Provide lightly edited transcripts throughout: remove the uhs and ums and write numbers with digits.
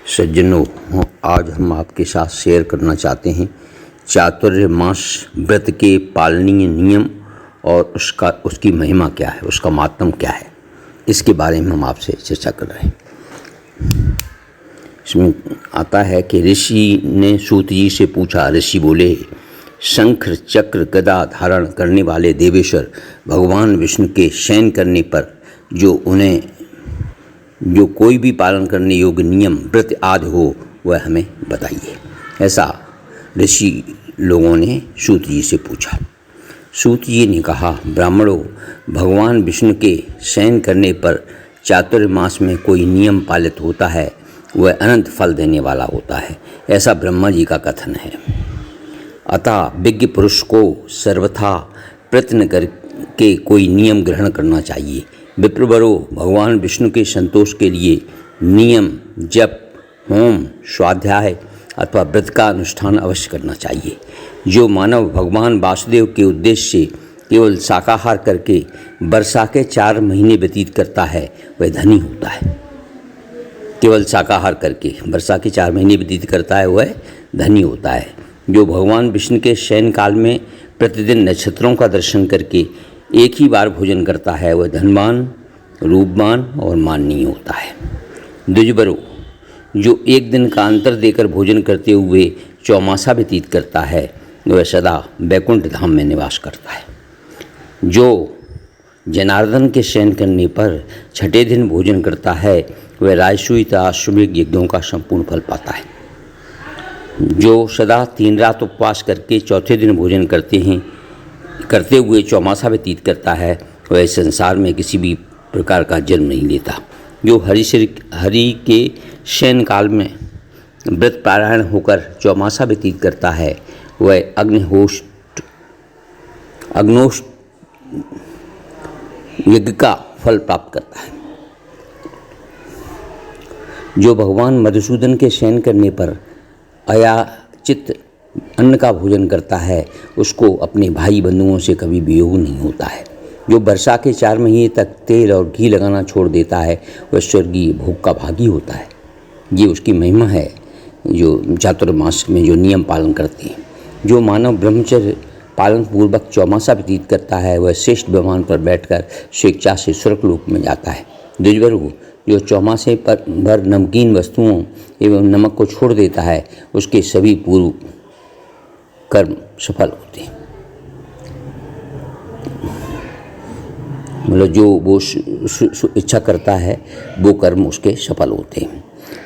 सज्जनों, आज हम आपके साथ शेयर करना चाहते हैं चातुर्मास व्रत के पालनीय नियम और उसकी महिमा क्या है, उसका मातम क्या है, इसके बारे में हम आपसे चर्चा कर रहे हैं। इसमें आता है कि ऋषि ने सूत जी से पूछा। ऋषि बोले, शंख चक्र गदा धारण करने वाले देवेश्वर भगवान विष्णु के शयन करने पर जो कोई भी पालन करने योग्य नियम व्रत आदि हो वह हमें बताइए। ऐसा ऋषि लोगों ने सूत जी से पूछा। सूत जी ने कहा, ब्राह्मणों, भगवान विष्णु के शयन करने पर चातुर्मास में कोई नियम पालित होता है वह अनंत फल देने वाला होता है, ऐसा ब्रह्मा जी का कथन है। अतः विज्ञ पुरुष को सर्वथा प्रयत्न करके कोई नियम ग्रहण करना चाहिए। विप्रवरों, भगवान विष्णु के संतोष के लिए नियम जप, होम, स्वाध्याय अथवा व्रत का अनुष्ठान अवश्य करना चाहिए। जो मानव भगवान वासुदेव के उद्देश्य से केवल शाकाहार करके वर्षा के 4 महीने व्यतीत करता है वह धनी होता है। केवल शाकाहार करके वर्षा के 4 महीने व्यतीत करता है वह धनी होता है। जो भगवान विष्णु के शयन काल में प्रतिदिन नक्षत्रों का दर्शन करके एक ही बार भोजन करता है वह धनवान, रूपवान और माननीय होता है। द्विजवरों, जो एक दिन का अंतर देकर भोजन करते हुए चौमासा व्यतीत करता है वह सदा वैकुंठ धाम में निवास करता है। जो जनार्दन के शयन करने पर 6ठे दिन भोजन करता है वह राजसूय अश्वमेध यज्ञों का संपूर्ण फल पाता है। जो सदा 3 रात उपवास करके 4थे दिन भोजन करते हुए चौमासा व्यतीत करता है वह संसार में किसी भी प्रकार का जन्म नहीं लेता। जो हरि के शयन काल में व्रत पारायण होकर चौमासा व्यतीत करता है वह अग्नोष्ठ यज्ञ का फल प्राप्त करता है। जो भगवान मधुसूदन के शयन करने पर अयाचित अन्न का भोजन करता है उसको अपने भाई बंधुओं से कभी वियोग नहीं होता है। जो वर्षा के 4 महीने तक तेल और घी लगाना छोड़ देता है वह स्वर्गीय भोग का भागी होता है। ये उसकी महिमा है जो चातुर्मास में जो नियम पालन करते हैं। जो मानव ब्रह्मचर्य पालन पूर्वक चौमासा व्यतीत करता है वह श्रेष्ठ विमान पर बैठकर स्वेच्छा से स्वर्गलोक में जाता है। द्विजवरों, जो चौमासे पर भर नमकीन वस्तुओं एवं नमक को छोड़ देता है उसके सभी पूर्व कर्म सफल होते हैं। मतलब जो वो इच्छा करता है वो कर्म उसके सफल होते हैं।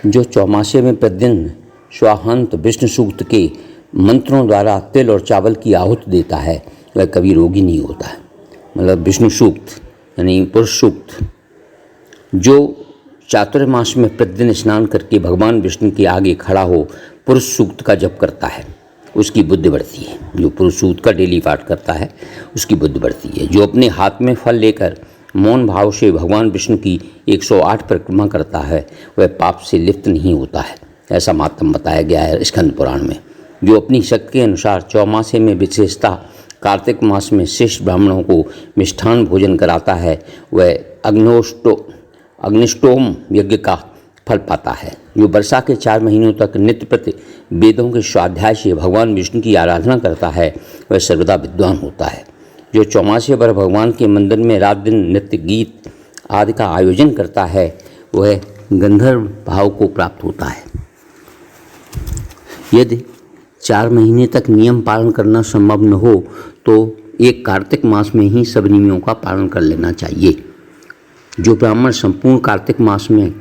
जो चौमासे में प्रतिदिन स्वाहांत विष्णु सूक्त के मंत्रों द्वारा तिल और चावल की आहुति देता है वह कभी रोगी नहीं होता है। मतलब विष्णु सूक्त यानी पुरुष सूक्त। जो चातुर्मास में प्रतिदिन स्नान करके भगवान विष्णु के आगे खड़ा हो पुरुष सूक्त का जप करता है उसकी बुद्धि बढ़ती है। जो पुरुष सूक्त का डेली पाठ करता है उसकी बुद्धि बढ़ती है। जो अपने हाथ में फल लेकर मौन भाव से भगवान विष्णु की 108 परिक्रमा करता है वह पाप से लिप्त नहीं होता है, ऐसा मातम बताया गया है स्कंद पुराण में। जो अपनी शक्ति के अनुसार चौमासे में विशेषता कार्तिक मास में श्रेष्ठ ब्राह्मणों को मिष्ठान भोजन कराता है वह अग्निष्टोम यज्ञ का फल पाता है। जो वर्षा के 4 महीनों तक नित्य प्रति वेदों के स्वाध्याय से भगवान विष्णु की आराधना करता है वह सर्वदा विद्वान होता है। जो चौमासे पर भगवान के मंदिर में रात दिन नृत्य गीत आदि का आयोजन करता है वह गंधर्व भाव को प्राप्त होता है। यदि 4 महीने तक नियम पालन करना संभव न हो तो एक कार्तिक मास में ही सब नियमों का पालन कर लेना चाहिए। जो ब्राह्मण संपूर्ण कार्तिक मास में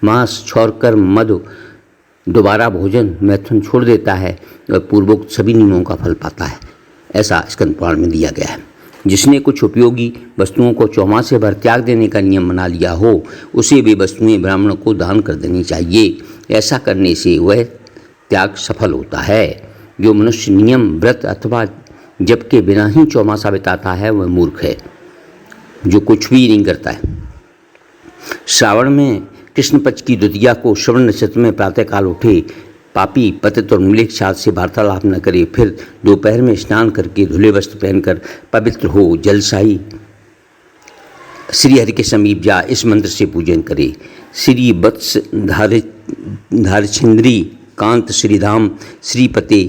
मांस छोड़कर मधु दोबारा भोजन मैथुन छोड़ देता है वह पूर्वोक्त सभी नियमों का फल पाता है, ऐसा स्कंद पुराण में दिया गया है। जिसने कुछ उपयोगी वस्तुओं को चौमासे भर त्याग देने का नियम बना लिया हो उसे वे वस्तुएं ब्राह्मणों को दान कर देनी चाहिए। ऐसा करने से वह त्याग सफल होता है। जो मनुष्य नियम व्रत अथवा जप के बिना ही चौमासा बिताता है वह मूर्ख है जो कुछ भी नहीं करता है। श्रावण में कृष्ण पक्ष की द्वितीया को श्रवण नक्षत्र में प्रातःकाल उठे, पापी पतित और मृग साथ से वार्तालाप न करे, फिर दोपहर में स्नान करके धुले वस्त्र पहनकर पवित्र हो जलशाही श्री हरि के समीप जा इस मंत्र से पूजन करे। श्री वत्स धारछिंद्री कांत श्रीधाम श्रीपते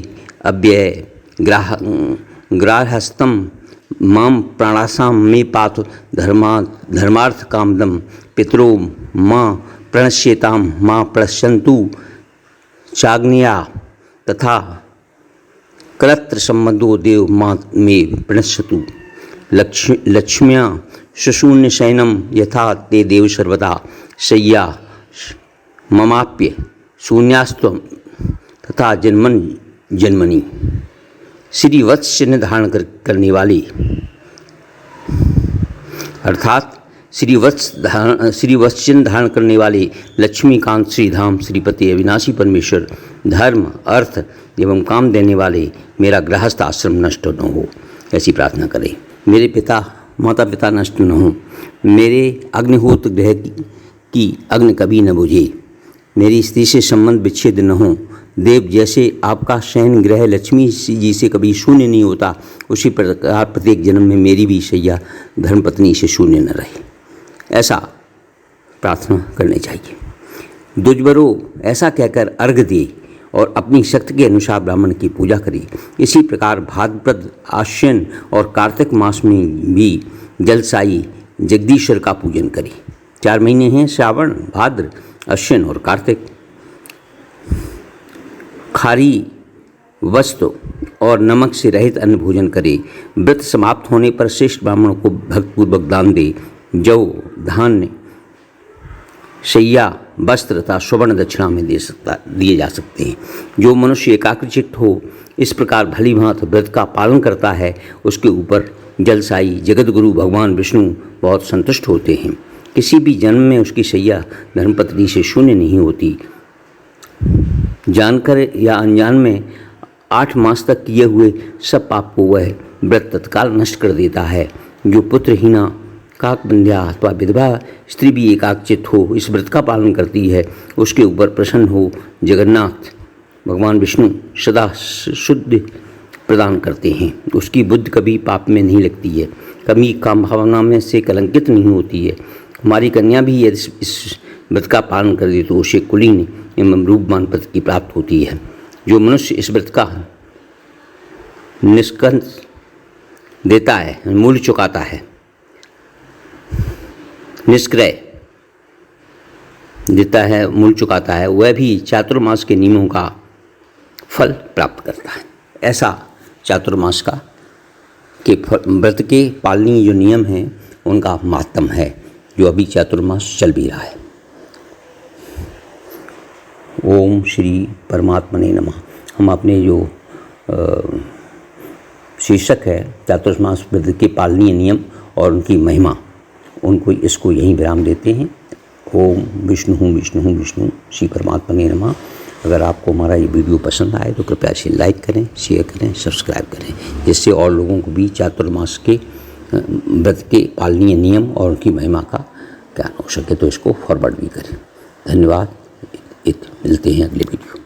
अव्यय ग्राहस्थम माम प्राणासाम मे पाथ धर्मार्थ कामदम पितरो माँ प्रणश्येताम माँ प्रणश्यन्तु चाग्निया तथा कलत्र संबंधो देव माँ में प्रणश्यतु लक्ष्म्या शशून्य शयनम यथा ते देव सर्वदा शय्या ममाप्य शून्यास्त्वं तथा जन्मन जन्मनि। श्री वत्स चिन्ह धारण करने वाले अर्थात श्री वत्स चिन्ह धारण करने वाले लक्ष्मीकांत श्रीधाम श्रीपति अविनाशी परमेश्वर धर्म अर्थ एवं काम देने वाले मेरा गृहस्थ आश्रम नष्ट न हो, ऐसी प्रार्थना करें। मेरे माता पिता नष्ट न हो, मेरे अग्निहोत्र ग्रह की अग्नि कभी न बुझे, मेरी स्त्री से संबंध विच्छेद न हो। देव जैसे आपका शयन ग्रह लक्ष्मी जी से कभी शून्य नहीं होता, उसी प्रकार प्रत्येक जन्म में मेरी भी शैया धर्मपत्नी से शून्य न रहे, ऐसा प्रार्थना करनी चाहिए। दुजबरो ऐसा कहकर अर्घ दे और अपनी शक्ति के अनुसार ब्राह्मण की पूजा करें। इसी प्रकार भाद्रपद आश्विन और कार्तिक मास में भी जलसाई जगदीश्वर का पूजन करें। 4 महीने हैं श्रावण भाद्र अश्विन और कार्तिक। खारी वस्तु और नमक से रहित अन्न भोजन करे। व्रत समाप्त होने पर श्रेष्ठ ब्राह्मणों को भक्तिपूर्वक दान दे। जौ धान्य शैया वस्त्र तथा स्वर्ण दक्षिणा में दिए जा सकते हैं। जो मनुष्य एकाग्रचित्त हो इस प्रकार भली भांति व्रत का पालन करता है, उसके ऊपर जलसाई जगत गुरु भगवान विष्णु बहुत संतुष्ट होते हैं। किसी भी जन्म में उसकी शैया धर्मपत्नी से शून्य नहीं होती। जानकर या अनजान में 8 मास तक किए हुए सब पाप को वह व्रत तत्काल नष्ट कर देता है। जो पुत्रहीना काकबंध्या अथवा विधवा स्त्री भी एकाग्रचित्त हो इस व्रत का पालन करती है, उसके ऊपर प्रसन्न हो जगन्नाथ भगवान विष्णु सदा शुद्ध प्रदान करते हैं। उसकी बुद्धि कभी पाप में नहीं लगती है, कभी काम भावना में से कलंकित नहीं होती है। हमारी कन्या भी यदि इस व्रत का पालन कर दे तो उसे कुलीन एवं रूपवान पद की प्राप्त होती है। जो मनुष्य इस व्रत का निष्कंस देता है, मूल्य चुकाता है, निष्क्रय देता है, मूल्य चुकाता है, वह भी चातुर्मास के नियमों का फल प्राप्त करता है। ऐसा चातुर्मास का के व्रत के पालनीय जो नियम हैं उनका मातम है, जो अभी चातुर्मास चल भी रहा है। ओम श्री परमात्मने नमः। हम अपने जो शीर्षक है चातुर्मास व्रत के पालनीय नियम और उनकी महिमा, उनको इसको यहीं विराम देते हैं। ओम विष्णु विष्णु विष्णु श्री परमात्मने नमः। अगर आपको हमारा ये वीडियो पसंद आए तो कृपया इसे लाइक करें, शेयर करें, सब्सक्राइब करें, जिससे और लोगों को भी चातुर्मास के व्रत के पालनीय नियम और उनकी महिमा का ज्ञान हो सके। तो इसको फॉरवर्ड भी करें। धन्यवाद। मिलते हैं अगले वीडियो।